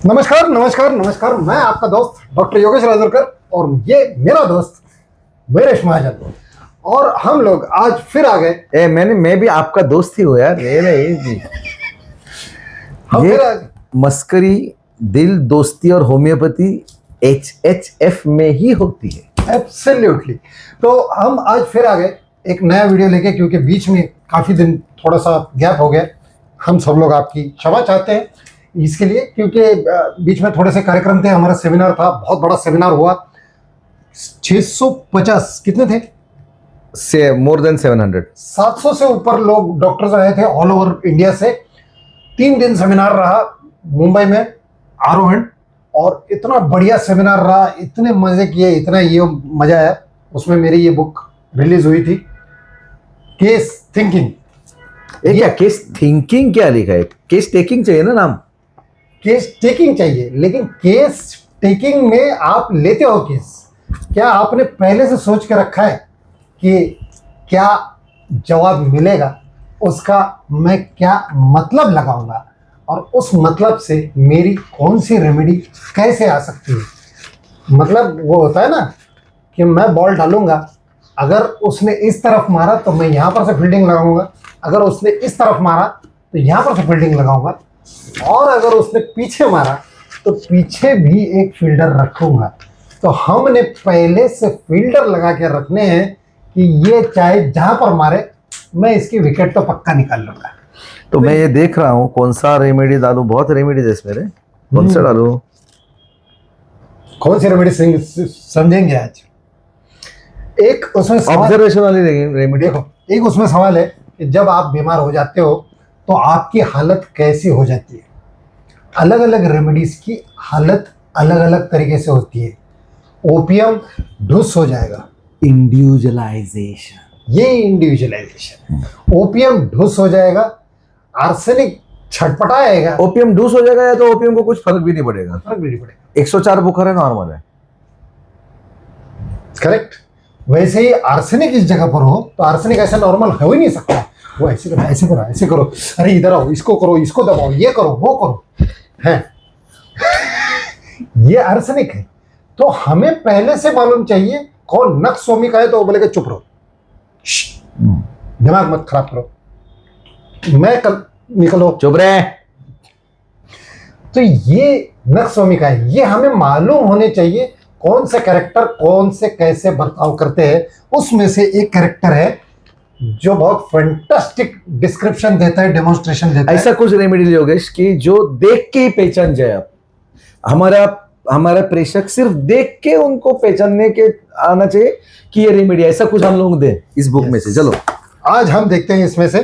नमस्कार नमस्कार नमस्कार। मैं आपका दोस्त डॉक्टर योगेश राजरकर और ये मेरा दोस्त वीरेश महाजन और हम लोग आज फिर आ गए। मैं भी आपका दोस्त ही हूँ यार। हम ये फिर आ गए। मस्करी दिल दोस्ती और होम्योपैथी HHF में ही होती है। एब्सोल्युटली। तो हम आज फिर आ गए एक नया वीडियो लेके, क्योंकि बीच में काफ़ी दिन थोड़ा सा गैप हो गया। हम सब लोग आपकी क्षमा चाहते हैं इसके लिए, क्योंकि बीच में थोड़े से कार्यक्रम थे, हमारा सेमिनार था, बहुत बड़ा सेमिनार हुआ। 650 कितने थे? से मोर देन 700 700 से ऊपर लोग डॉक्टर्स आए थे ऑल ओवर इंडिया से। 3 दिन सेमिनार रहा मुंबई में आरोहण, और इतना बढ़िया सेमिनार रहा, इतने मजे किए, इतना ये मजा आया। उसमें मेरी ये बुक रिलीज हुई थी, केस थिंकिंग। क्या केस थिंकिंग क्या लिखा है? केस टेकिंग चाहिए ना नाम। केस टेकिंग चाहिए, लेकिन केस टेकिंग में आप लेते हो केस, क्या आपने पहले से सोच के रखा है कि क्या जवाब मिलेगा, उसका मैं क्या मतलब लगाऊंगा, और उस मतलब से मेरी कौन सी रेमेडी कैसे आ सकती है? मतलब वो होता है ना कि मैं बॉल डालूंगा, अगर उसने इस तरफ मारा तो मैं यहाँ पर से फील्डिंग लगाऊंगा, अगर उसने इस तरफ मारा तो यहाँ पर से फील्डिंग लगाऊंगा, और अगर उसने पीछे मारा तो पीछे भी एक फील्डर रखूंगा। तो हमने पहले से फील्डर लगा के रखने हैं कि ये चाहे जहां पर मारे मैं इसकी विकेट तो पक्का निकाल लूंगा। तो मैं ये देख रहा हूँ कौन सा रेमेडी डालूं। बहुत रेमेडीज है इसमें रे। कौन सा डालूं? कौन सी रेमेडी समझेंगे आज? एक उसमें ऑब्जर्वेशन वाली रेमेडी। देखो, एक उसमें सवाल है कि जब आप बीमार हो जाते हो तो आपकी हालत कैसी हो जाती है। अलग अलग रेमेडीज की हालत अलग अलग तरीके से होती है। ओपियम ढुस हो जाएगा, इंडिविजुअलाइजेशन। ये इंडिविजुअलाइजेशन। ओपियम ढुस हो जाएगा, आर्सेनिक छटपटाएगा। ओपियम डूस हो जाएगा या तो ओपियम को कुछ फर्क भी नहीं पड़ेगा। फर्क भी नहीं पड़ेगा। 104 बुखार है, नॉर्मल है। करेक्ट। वैसे ही आर्सेनिक इस जगह पर हो तो आर्सेनिक ऐसा नॉर्मल हो ही नहीं सकता। वो ऐसे करो, ऐसे करो, ऐसे करो, अरे इधर आओ, इसको करो, इसको दबाओ, ये करो, वो करो, है ये आर्सेनिक है। तो हमें पहले से मालूम चाहिए कौन नक्स स्वामी का है, तो वो बोलेगा चुप रहो, दिमाग मत खराब करो, मैं कल निकलो, चुप रहे। तो ये नक्स स्वामी का है। ये हमें मालूम होने चाहिए कौन से कैरेक्टर कौन से कैसे बर्ताव करते हैं। उसमें से एक कैरेक्टर है जो बहुत फैंटास्टिक डिस्क्रिप्शन देता है, डेमोन्स्ट्रेशन देता है। ऐसा कुछ रेमेडी योगेश कि जो देख के ही पहचान जाए। आप हमारा प्रेक्षक सिर्फ देख के उनको पहचानने के आना चाहिए कि ये रेमेडी। ऐसा कुछ हम लोग दें इस बुक में से। चलो आज हम देखते हैं इसमें से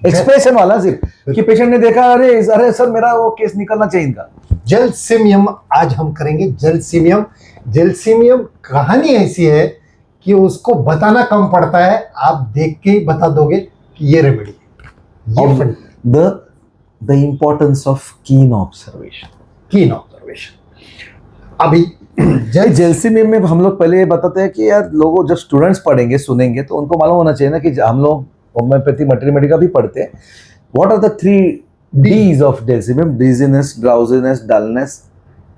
एक्सप्रेशन वाला, सिर्फ कि पेशेंट ने देखा अरे सर मेरा वो केस निकलना चाहिए इनका। जेल्सिमियम आज हम करेंगे। जेल्सिमियम। जेल्सिमियम कहानी ऐसी है कि उसको बताना कम पड़ता है, आप देख के ही बता दोगे कि ये रेमेडी है। द इम्पोर्टेंस ऑफ कीन ऑब्जर्वेशन। कीन ऑब्जर्वेशन। अभी जेल्सिमियम में हम लोग पहले ये बताते हैं कि यार लोगों जब स्टूडेंट्स पढ़ेंगे सुनेंगे तो उनको मालूम होना चाहिए ना कि हम लोग होम्योपैथी मटेरियल का भी पढ़ते हैं। What are the 3 D's of gelsemium? Dizziness, drowsiness, dullness,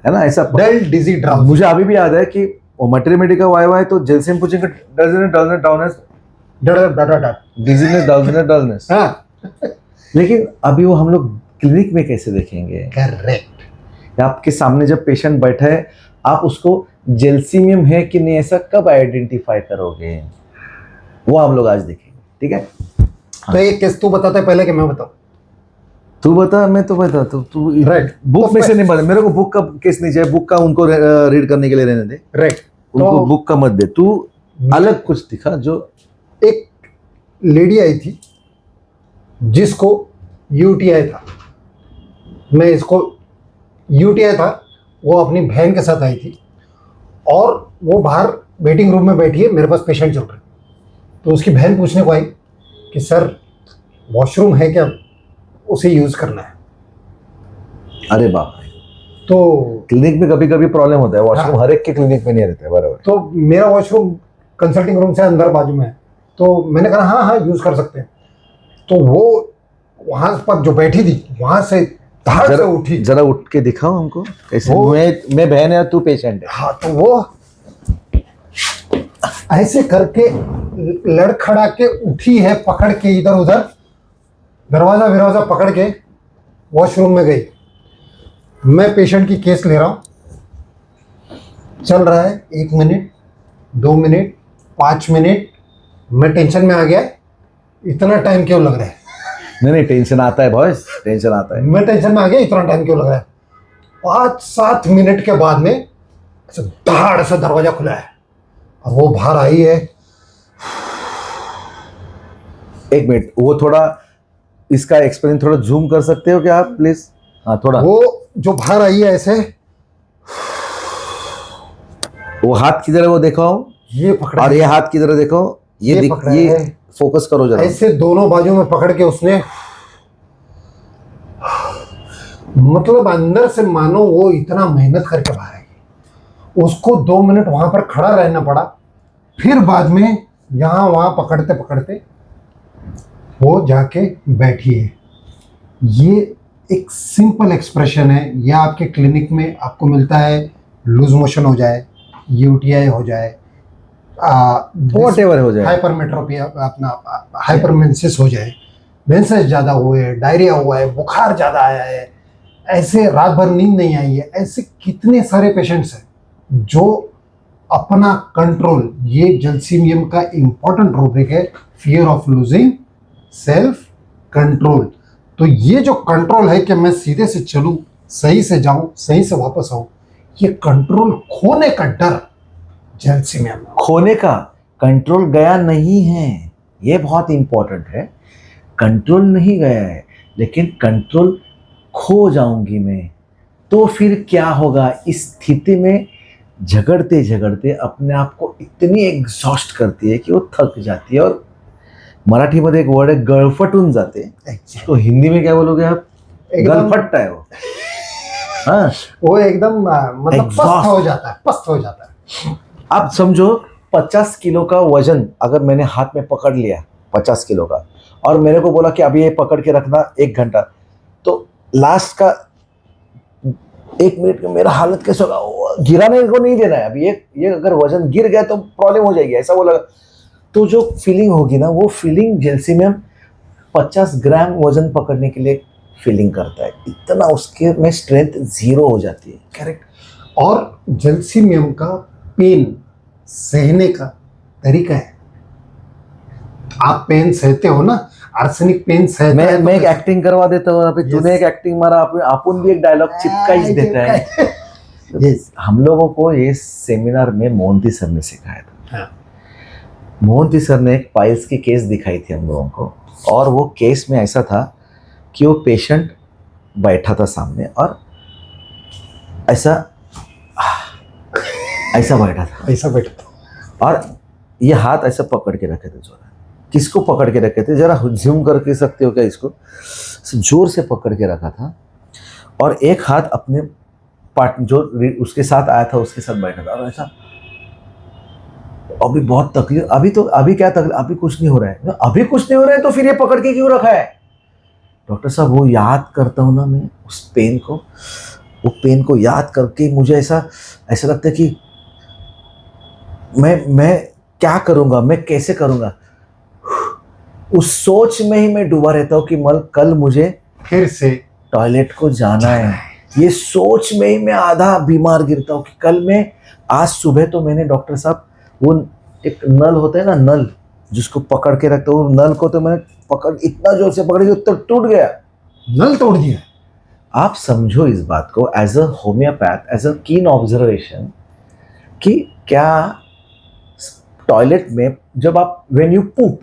है ना? ऐसा डल, डिजी, ड्राउजी। मुझे अभी भी याद है कि मटेरियल का वाई तो जेल्सिमियम पूछेंगे डिजीनेस, डलनेस, डाउनेस, डिजीनेस, डाउजीनेस, डलनेस। हाँ, लेकिन अभी वो हम लोग क्लिनिक में कैसे देखेंगे? करेक्ट। आपके सामने जब पेशेंट बैठा है आप उसको जेल्सिमियम है कि नहीं ऐसा कब आइडेंटिफाई करोगे? वो हम लोग आज देखेंगे, ठीक है? तो एक केस तू बताता है पहले कि मैं बताऊं? तू बता, मैं तो बता। तू राइट। बुक में से नहीं बता। मेरे को बुक का केस नहीं चाहिए। बुक का उनको रीड करने के लिए रहने दे। राइट। उनको बुक का मत दे। तू अलग कुछ दिखा। जो एक लेडी आई थी जिसको यूटीआई था। मैं इसको यूटीआई था, वो अपनी बहन के साथ आई थी और वो बाहर वेटिंग रूम में बैठी है, मेरे पास पेशेंट चल रहे हैं। तो उसकी बहन पूछने को आई कि सर वॉशरूम है क्या, उसे यूज करना है। अरे बाप रे। तो क्लिनिक में कभी कभी प्रॉब्लम होता है। वॉशरूम हाँ। हर एक के क्लिनिक में नहीं रहता है। बराबर। तो मेरा वॉशरूम कंसल्टिंग रूम से अंदर बाजू में है, तो मैंने कहा हाँ यूज कर सकते हैं। तो वो वहां पर जो बैठी थी वहां से धड़ से उठी। जरा उठ के दिखाओ हमको कैसे। वो- मैं बहन है, तू पेशेंट है। हाँ, तो वो ऐसे करके लड़खड़ा के उठी है, पकड़ के इधर उधर दरवाजा पकड़ के वॉशरूम में गई। मैं पेशेंट की केस ले रहा हूँ, चल रहा है 1 मिनट, 2 मिनट, 5 मिनट। मैं टेंशन में आ गया, इतना टाइम क्यों लग रहा है? नहीं टेंशन आता है बॉयस, टेंशन आता है। मैं टेंशन में आ गया, इतना टाइम क्यों लग रहा है? 5-7 मिनट के बाद में ऐसे धाड़ से दरवाजा खुला है और वो बाहर आई है। 1 मिनट, वो थोड़ा इसका एक्सपीरियंस थोड़ा जूम कर सकते हो क्या आप प्लीज? हाँ थोड़ा। वो जो बाहर आई है ऐसे, वो हाथ किधर है वो देखो, ये पकड़ा और है, ये हाथ किधर है देखो, ये पकड़ा ये है। फोकस करो जरा। ऐसे दोनों बाजू में पकड़ के उसने, मतलब अंदर से मानो वो इतना मेहनत करके बाहर आई। उसको 2 मिनट वहां पर खड़ा रहना पड़ा, फिर बाद में यहाँ वहां पकड़ते पकड़ते वो जाके बैठी है। ये एक सिंपल एक्सप्रेशन है, ये आपके क्लिनिक में आपको मिलता है। लूज मोशन हो जाए, यूटीआई हो जाए, Whatever हो जाए, हाइपरमेट्रोपिया, अपना हाइपरमेंसिस हो जाए, मेंसेस ज़्यादा हुए, डायरिया हुआ है, बुखार ज़्यादा आया है, ऐसे रात भर नींद नहीं आई है, ऐसे कितने सारे पेशेंट्स हैं जो अपना कंट्रोल, ये जलसीमियम का इंपॉर्टेंट रूब्रिक है, fear of losing self control. तो ये जो कंट्रोल है कि मैं सीधे से चलूं, सही से जाऊं, सही से वापस आऊं, ये कंट्रोल खोने का डर जलसीमियम। खोने का कंट्रोल गया नहीं है, ये बहुत इंपॉर्टेंट है। कंट्रोल नहीं गया है, लेकिन कंट्रोल खो जाऊंगी मैं तो फिर क्या होगा? इस स्थिति में झगड़ते झगड़ते अपने आप को इतनी एग्जॉस्ट करती है कि वो थक जाती है, और मराठी में एक वर्ड है गळफटून जाते। तो हिंदी में क्या बोलोगे आप? एकदम- गलफटता है वो। हाँ, वो एकदम मतलब पस्त Exhaust। हो जाता है, पस्त हो जाता है। आप समझो 50 किलो का वजन अगर मैंने हाथ में पकड़ लिया, 50 किलो का, और मेरे को बोला कि अभी ये पकड़ के रखना 1 घंटा, तो लास्ट का 1 मिनट में मेरा हालत कैसे होगा? गिराने को नहीं देना है अभी। ये अगर वजन गिर गया तो प्रॉब्लम हो जाएगी, ऐसा वो लगा। तो जो फीलिंग होगी ना, वो फीलिंग जलसीमियम 50 ग्राम वजन पकड़ने के लिए फीलिंग करता है, इतना उसके में स्ट्रेंथ 0 हो जाती है। करेक्ट। और जलसीमियम का पेन सहने का तरीका है। आप पेन सहते हो ना, आर्सेनिक पेन सहता मैं है तो मैं एक कैसे? एक्टिंग करवा देता हूँ। अभी तूने एक एक्टिंग मारा, अपन भी एक डायलॉग चिपका ही देता है। यस। हम लोगों को ये सेमिनार में मोहंती सर ने सिखाया था। हाँ। मोहंती सर ने एक पाइल्स की केस दिखाई थी हम लोगों को, और वो केस में ऐसा था कि वो पेशेंट बैठा था सामने और ऐसा बैठा था, ऐसा बैठा था और ये हाथ ऐसा पकड़ के रखे थे जोर। किसको पकड़ के रखे थे? जरा जूम करके सकते हो क्या इसको? जोर से पकड़ के रखा था, और एक हाथ अपने पार्ट जो उसके साथ आया था उसके साथ बैठा था, और ऐसा। अभी बहुत तकलीफ, अभी क्या तकलीफ? अभी कुछ नहीं हो रहा है। अभी कुछ नहीं हो रहा है तो फिर ये पकड़ के क्यों रखा है? डॉक्टर साहब, वो याद करता हूँ ना मैं उस पेन को, वो पेन को याद करके मुझे ऐसा लगता है कि मैं क्या करूँगा, मैं कैसे करूँगा। उस सोच में ही मैं डूबा रहता हूँ कि कल मुझे फिर से टॉयलेट को जाना है। ये सोच में ही मैं आधा बीमार गिरता हूँ कि कल मैं, आज सुबह तो मैंने डॉक्टर साहब, वो एक नल होता है ना, नल जिसको पकड़ के रखते हो, नल को तो मैंने पकड़ इतना जोर से पकड़ के टूट गया, नल तोड़ दिया। आप समझो इस बात को as a homeopath, as a keen observation, कि क्या टॉयलेट में जब आप when you poop,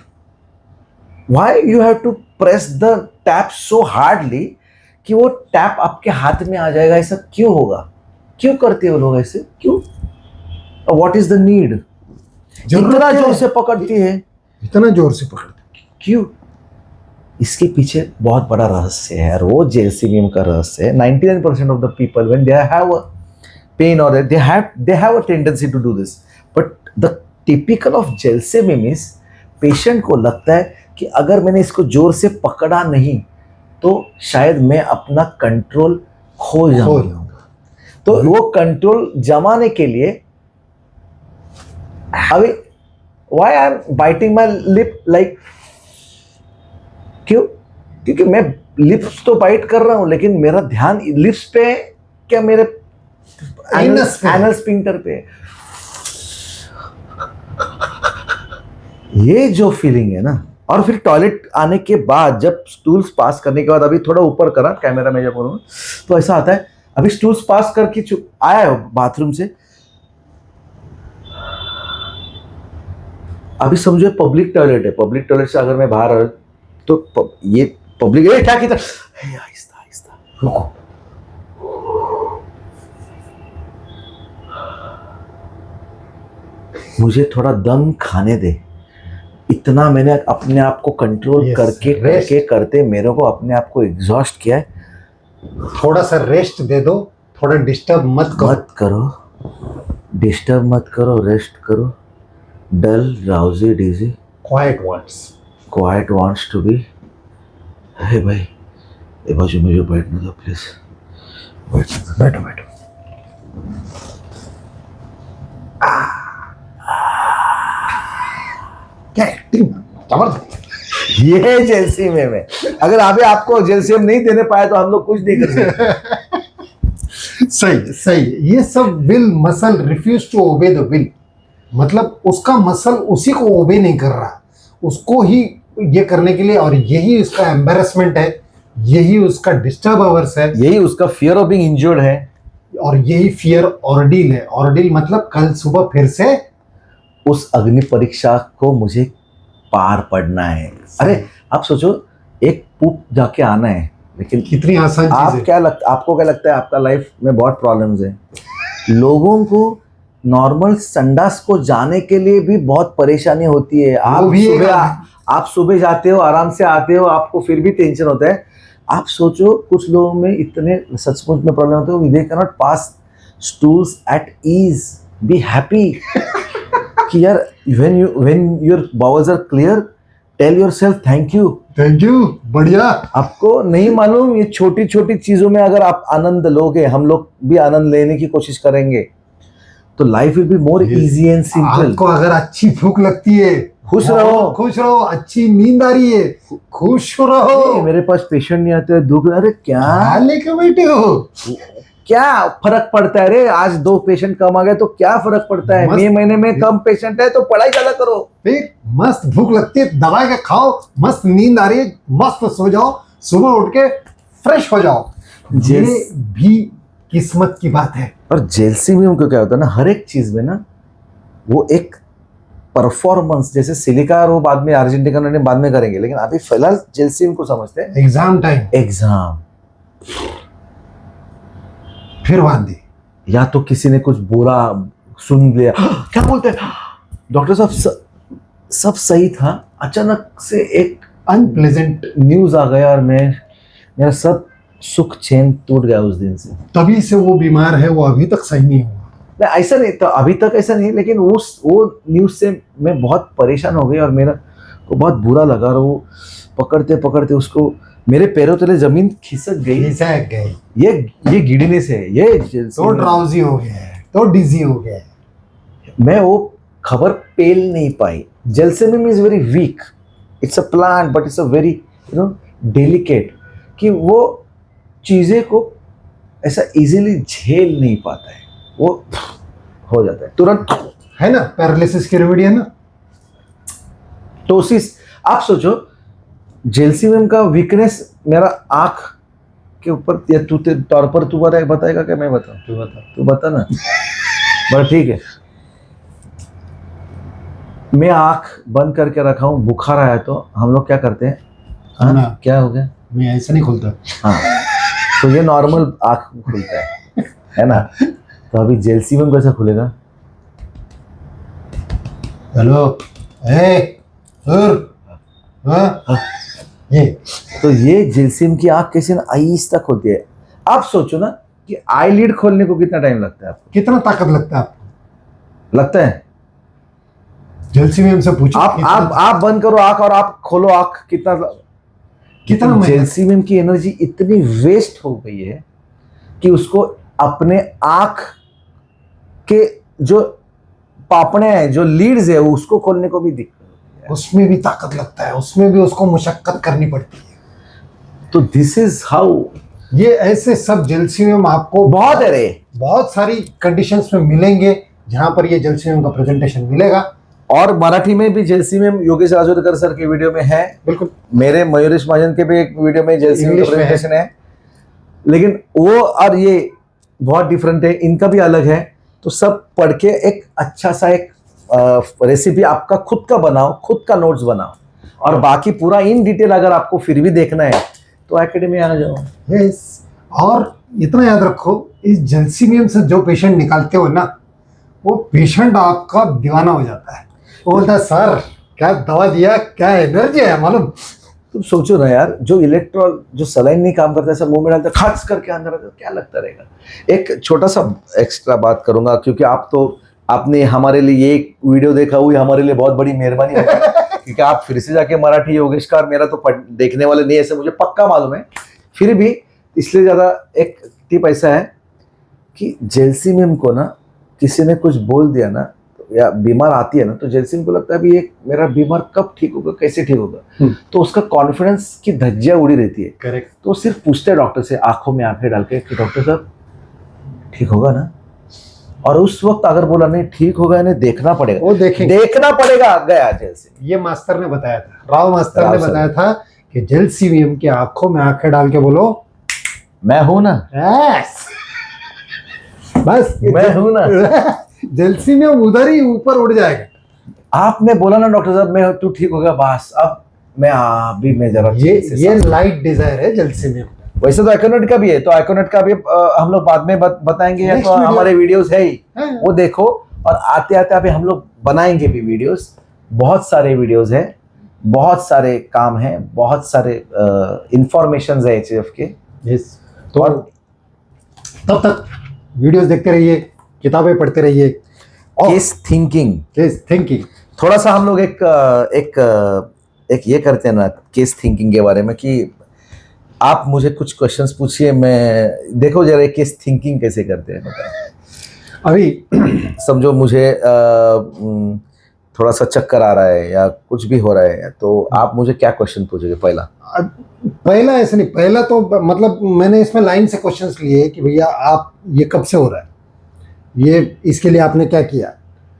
why you have to press the tap so hardly कि वो टैप आपके हाथ में आ जाएगा? ऐसा क्यों होगा? क्यों करते हो लोग ऐसे? क्यों? What is the need? इतना जोर से पकड़ती है, इतना जोर से पकड़ती, क्यों? इसके पीछे बहुत बड़ा रहस्य है, और वो जलसीमियम का रहस्य है। 99% of the people when they have a pain और they have a tendency to do this, but the typical of gelsemium is patient को लगता है कि अगर मैंने इसको जोर से पकड़ा नहीं तो शायद मैं अपना कंट्रोल खो हो जाऊंगा। जाऊंगा। तो वो कंट्रोल जमाने के लिए अभी why I am biting my lip like, क्यों? क्योंकि मैं लिप्स तो बाइट कर रहा हूं लेकिन मेरा ध्यान लिप्स पे है क्या मेरे Anus पे। एनल स्पिंक्टर पे? ये जो फीलिंग है ना, और फिर टॉयलेट आने के बाद जब स्टूल्स पास करने के बाद, अभी थोड़ा ऊपर करा कैमरा में जब बोलूँ तो ऐसा आता है, अभी स्टूल्स पास करके आया हो बाथरूम से, अभी समझो पब्लिक टॉयलेट है, पब्लिक टॉयलेट से अगर मैं बाहर आ तो ये पब्लिक क्या की आहिस्ता आहिस्ता रुको, मुझे थोड़ा दम खाने दे। इतना मैंने अपने आप को कंट्रोल Yes, करके rest। करके करते मेरे को अपने आप को एग्जॉस्ट किया है। थोड़ा सा रेस्ट दे दो, थोड़ा डिस्टर्ब मत करो। मत करो, डिस्टर्ब मत करो, रेस्ट करो। Dull drowsy dizzy quiet words. Quiet wants to be. हे भाई, ये बाजू में जो बैठना था प्लीज बैठो बैठो। क्या एक्टिंग, जबरदस्त। ये जेलसी में मैं, अगर अभी आपको जेलसी हम नहीं देने पाए तो हम लोग कुछ नहीं कर सकते। सही सही। ये सब will muscle refuse to obey the will, मतलब उसका मसल उसी को ओबे नहीं कर रहा, उसको ही ये करने के लिए, और यही उसका एम्बेरसमेंट है, यही उसका डिस्टर्ब अवर्स है, यही उसका फियर ऑफ बीइंग इंजर्ड है, और यही फियर ऑर्डिल है। ऑर्डिल मतलब कल सुबह फिर से उस अग्नि परीक्षा को मुझे पार पड़ना है। अरे आप सोचो, एक पुप जाके आना है, लेकिन कितनी आसान चीज है। आपको क्या लगता है? आपका लाइफ में बहुत प्रॉब्लम्स है, लोगों को नॉर्मल संडास को जाने के लिए भी बहुत परेशानी होती है। आप सुबह जाते हो, आराम से आते हो, आपको फिर भी टेंशन होता है। आप सोचो कुछ लोगों में इतने सचमुच में प्रॉब्लम होते हैं, they can not pass stools at ease, be happy कि यार when your bowels are clear, tell yourself thank you. Thank you, बढ़िया। आपको नहीं मालूम, ये छोटी छोटी चीजों में अगर आप आनंद लोगे, हम लोग भी आनंद लेने की कोशिश करेंगे, तो life will be more easy and simple. आपको अगर अच्छी भूख लगती है, खुश रहो, खुश रहो। अच्छी नींद आ रही है, खुश रहो। मेरे पास पेशेंट नहीं आते, दुख, अरे क्या लेके बैठे हो, क्या फर्क पड़ता है रे? आज 2 पेशेंट कम आ गए तो क्या फर्क पड़ता है? मई महीने में कम पेशेंट है तो पढ़ाई ज्यादा करो। फिर मस्त भूख लगती है, दबा के खाओ, मस्त नींद आ रही है, मस्त सो जाओ, सुबह उठ के फ्रेश हो जाओ। ये भी किस्मत की बात है। और जेलसी में उनको क्या होता है ना, हर एक चीज में ना वो एक परफॉर्मेंस, जैसे सिलिका और वो बाद में अर्जेंटीना ने बाद में करेंगे, लेकिन अभी फिलहाल जेलसी को समझते हैं एग्जाम टाइम, एग्जाम, फिर बांधे, या तो किसी ने कुछ बुरा सुन लिया, क्या बोलते हैं डॉक्टर साहब, सब सही था, अचानक से एक अनप्लेजेंट न्यूज आ गया और मेरा सब सुख चैन टूट गया उस दिन से। तभी से वो बीमार है, वो अभी तक सही नहीं हुआ। नहीं ऐसा नहीं, तो अभी तक ऐसा नहीं, लेकिन वो न्यूज से मैं बहुत परेशान हो गई और मेरा को बहुत बुरा लगा, और वो पकड़ते पकड़ते उसको मेरे पैरों तले जमीन खिसक गई। ये गिडनेस है, ये तो ड्राउजी हो गया है, तो डिजी हो गया है। मैं वो खबर पेल नहीं पाई। Gelsemium is very weak, it's a plant but it's a very delicate, कि वो चीजें को ऐसा इजीली झेल नहीं पाता है, वो हो जाता है तुरंत, है ना, पैरालिसिस की रेमेडी है ना, टोसिस। आप सोचो जेलसीमियम का वीकनेस मेरा आंख के ऊपर, या तौर पर तू बताएगा क्या मैं बताऊं? तू बता ना। बड़ा ठीक है, मैं आंख बंद करके रखा हूं, बुखार आया तो हम लोग क्या करते हैं? हाँ, क्या हो गया? मैं ऐसा नहीं खुलता। हाँ, तो ये नॉर्मल आंख खुलता है ना? तो अभी जेलसीमियम कैसा खुलेगा? हेलो, ये तो ये जेलसीमियम की आंख कैसे ना आहिस्ता खुलती है। आप सोचो ना कि आईलिड खोलने को कितना टाइम लगता है आपको? कितना ताकत लगता है आपको? लगता है? जेलसीमियम से पूछो। आप बंद करो आंख और आप खोलो आंख, कितना कितना मेहनत। जेलसीएम की एनर्जी इतनी वेस्ट हो गई है कि उसको अपने आंख के जो पापड़े हैं, जो लीड्स है, उसको खोलने को भी दिक्कत। उसमें भी ताकत लगता है, उसमें भी उसको मुशक्कत करनी पड़ती है। तो दिस इज हाउ ये ऐसे सब जेलसीएम आपको बहुत है रे। बहुत सारी कंडीशंस में मिलेंगे जहां पर ये जेलसीएम का प्रेजेंटेशन मिलेगा। और मराठी में भी जेलसीएम योगेश राजोरकर सर के वीडियो में है, बिल्कुल। मेरे मयूरेश महाजन के भी एक वीडियो में जेलसीएम का इंग्लिश में प्रेजेंटेशन है, लेकिन वो और ये बहुत डिफरेंट है, इनका भी अलग है। तो सब पढ़ के एक अच्छा सा एक रेसिपी आपका खुद का बनाओ, खुद का नोट्स बनाओ, और बाकी पूरा इन डिटेल अगर आपको फिर भी देखना है तो एकेडमी आ जाओ। यस। और इतना याद रखो, इस जेलसीएम से जो पेशेंट निकालते हो ना, वो पेशेंट आपका दीवाना हो जाता है। वो बोलता है सर क्या दवा दिया, क्या एनर्जी है मालूम। तुम सोचो ना यार, जो इलेक्ट्रॉल, जो सलाइन नहीं काम करता, सब मुंह में डालता, खच करके अंदर आता, क्या लगता रहेगा। एक छोटा सा एक्स्ट्रा बात करूंगा, क्योंकि आपने हमारे लिए ये वीडियो देखा हुई, हमारे लिए बहुत बड़ी मेहरबानी होगी क्योंकि आप फिर से जाके मराठी योगेश का, मेरा तो देखने वाले नहीं, ऐसे मुझे पक्का मालूम है, फिर भी इसलिए ज्यादा एक टिप ऐसा है कि जेलसीएम को ना किसी ने कुछ बोल दिया ना, या बीमार आती है ना, तो जेलसीएम को लगता है अभी एक मेरा बीमार कब ठीक होगा, कैसे ठीक होगा, तो उसका कॉन्फिडेंस की धज्जियां उड़ी रहती है। करेक्ट। तो सिर्फ पूछते हैं डॉक्टर से, आंखों में आंखें डाल के, कि डॉक्टर साहब ठीक होगा ना, और उस वक्त अगर बोला नहीं ठीक होगा, इन्हें देखना पड़ेगा, वो देखेंगे, देखना पड़ेगा, गया जेलसीएम। ये मास्टर ने बताया था, राव मास्टर राव ने सर। बताया था कि जेलसीएम की आंखों में आंखें डाल के बोलो मैं हूं ना, यस, बस मैं हूं ना। जेलसीएम उधर ही ऊपर उड़ जाएगा। आपने बोला ना डॉक्टर साहब मैं, तू ठीक होगा, बस अब मैं अभी मैं जरा ये लाइट डिजायर है जेलसीएम। वैसे तो आइकोनेट का भी है, तो आइकोनेट का भी हम लोग बाद में बताएंगे, या Next तो video। हमारे वीडियोस है ही, हाँ। वो देखो। और आते आते अभी हम लोग बनाएंगे भी वीडियोस, बहुत सारे वीडियोस है, बहुत सारे काम है, बहुत सारे इंफॉर्मेशन है एचएफ के। यस। तो तब तक वीडियोस देखते रहिए, किताबें पढ़ते रहिए, और केस थिंकिंग, केस थिंकिंग। थोड़ा सा हम लोग एक ये करते हैं ना केस थिंकिंग के बारे में, कि आप मुझे कुछ क्वेश्चंस पूछिए, मैं देखो जरा केस थिंकिंग कैसे करते हैं, बताओ। अभी समझो मुझे थोड़ा सा चक्कर आ रहा है या कुछ भी हो रहा है, तो आप मुझे क्या क्वेश्चन पूछोगे पहला? ऐसे नहीं, पहला तो मतलब मैंने इसमें लाइन से क्वेश्चंस लिए कि भैया आप ये कब से हो रहा है, ये इसके लिए आपने क्या किया।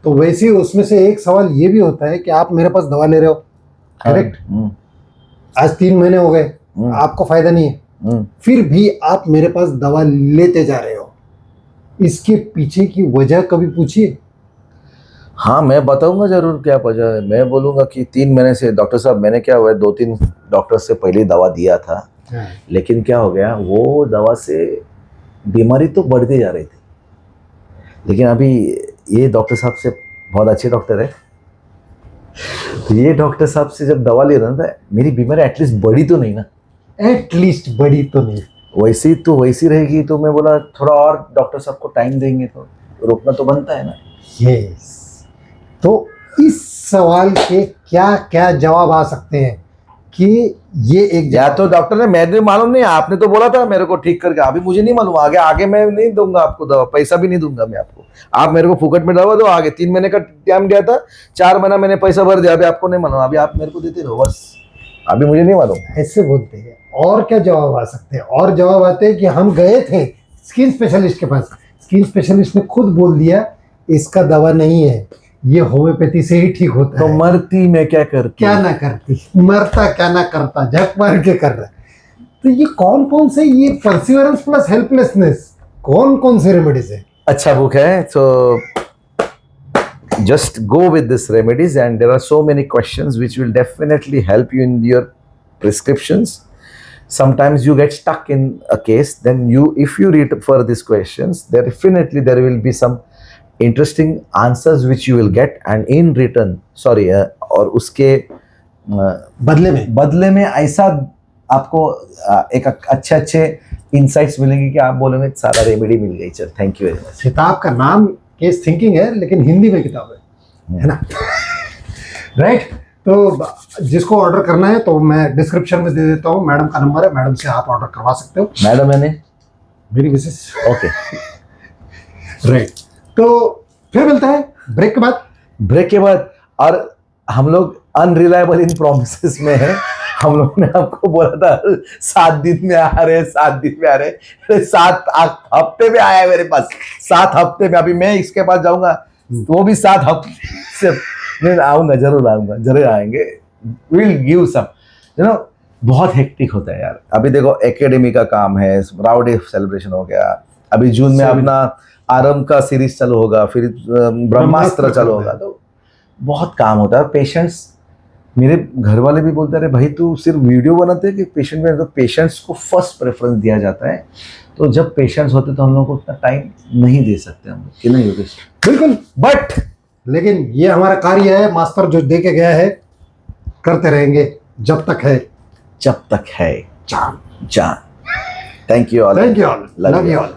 तो वैसे ही उसमें से एक सवाल ये भी होता है कि आप मेरे पास दवा ले रहे हो, करेक्ट, आज 3 महीने हो गए, आपको फायदा नहीं है, फिर भी आप मेरे पास दवा लेते जा रहे हो, इसके पीछे की वजह कभी पूछिए। हाँ, मैं बताऊंगा जरूर क्या वजह है। मैं बोलूंगा कि 3 महीने से डॉक्टर साहब मैंने क्या हुआ है, 2-3 डॉक्टर से पहले दवा दिया था, लेकिन क्या हो गया, वो दवा से बीमारी तो बढ़ती जा रही थी, लेकिन अभी ये डॉक्टर साहब से, बहुत अच्छे डॉक्टर है, तो ये डॉक्टर साहब से जब दवा ले रहा था, मेरी बीमारी एटलीस्ट बढ़ी तो नहीं ना, एटलीस्ट बड़ी तो नहीं, वैसी तो वैसी रहेगी। तो मैं बोला थोड़ा और डॉक्टर साहब को टाइम देंगे तो रोकना तो बनता है ना। यस। तो इस सवाल के क्या क्या जवाब आ सकते हैं कि ये एक या तो डॉक्टर ने, मैंने मालूम नहीं, आपने तो बोला था मेरे को ठीक करके, अभी मुझे नहीं मालूम, आगे मैं नहीं दूंगा आपको दवा, पैसा भी नहीं दूंगा मैं आपको, आप मेरे को फुकट में दवा दो, आगे 3 महीने का टाइम दिया था, 4 महीना मैंने पैसा भर दिया, अभी आपको नहीं मालूम, अभी आप मेरे को देते रहो बस, अभी मुझे नहीं मालूम। ऐसे बोलते हैं। और क्या जवाब आ सकते हैं? और जवाब आते हैं कि हम गए थे स्किन स्पेशलिस्ट के पास, स्किन स्पेशलिस्ट ने खुद बोल दिया इसका दवा नहीं है, ये होम्योपैथी से ही ठीक होता तो है। मरती मैं क्या करती, क्या ना करती, मरता क्या ना करता, झक मार के कर रहा है। तो ये कौन कौन से, ये परसिवरेंस प्लस हेल्पलेसनेस, कौन कौन से रेमेडीज है? अच्छा बुक है, तो just go with this remedies, and there are so many questions which will definitely help you in your prescriptions. Sometimes you get stuck in a case, then if you refer these questions, definitely there will be some interesting answers which you will get, and in return, और उसके बदले में ऐसा आपको एक अच्छे insights मिलेंगे कि आप बोलेंगे सारा रेमेडी मिल गई, चल थैंक यू वेरी मच। किताब का नाम केस थिंकिंग है, लेकिन हिंदी में किताब है ना? राइट। तो जिसको ऑर्डर करना है तो मैं डिस्क्रिप्शन में दे देता हूँ, मैडम का नंबर है, मैडम से आप ऑर्डर करवा सकते हो। मैडम मैंने मेरी मिसेस। ओके। राइट, तो फिर मिलता है ब्रेक के बाद। ब्रेक के बाद, और हम लोग अनरिलायबल इन प्रोमिसेस में है। हम लोग ने आपको बोला था 7 दिन में आ रहे, 7 दिन में आ रहे, 7 हफ्ते में आया है मेरे पास, 7 हफ्ते में। अभी मैं इसके पास जाऊंगा वो भी 7 हफ्ते से मैं आऊंगा, जरूर आएंगे। Will give some, you know. बहुत हेक्टिक होता है यार। अभी देखो एकेडमी का काम है, राव डे सेलिब्रेशन हो गया, अभी जून में अपना आरंभ का सीरीज चालू होगा, फिर ब्रह्मास्त्र चालू होगा, तो बहुत काम होता है। पेशेंट्स, मेरे घर वाले भी बोलते रहे भाई तू सिर्फ वीडियो बनाते हैं कि पेशेंट में, तो पेशेंट्स को फर्स्ट प्रेफरेंस दिया जाता है। तो जब पेशेंट्स होते तो हम लोग को उतना टाइम नहीं दे सकते हम लोग, कि नहीं योगेश? बिल्कुल, बट लेकिन ये हमारा कार्य है, मास्टर जो दे के गया है करते रहेंगे जब तक है जान। Thank you all, thank you all, love you all.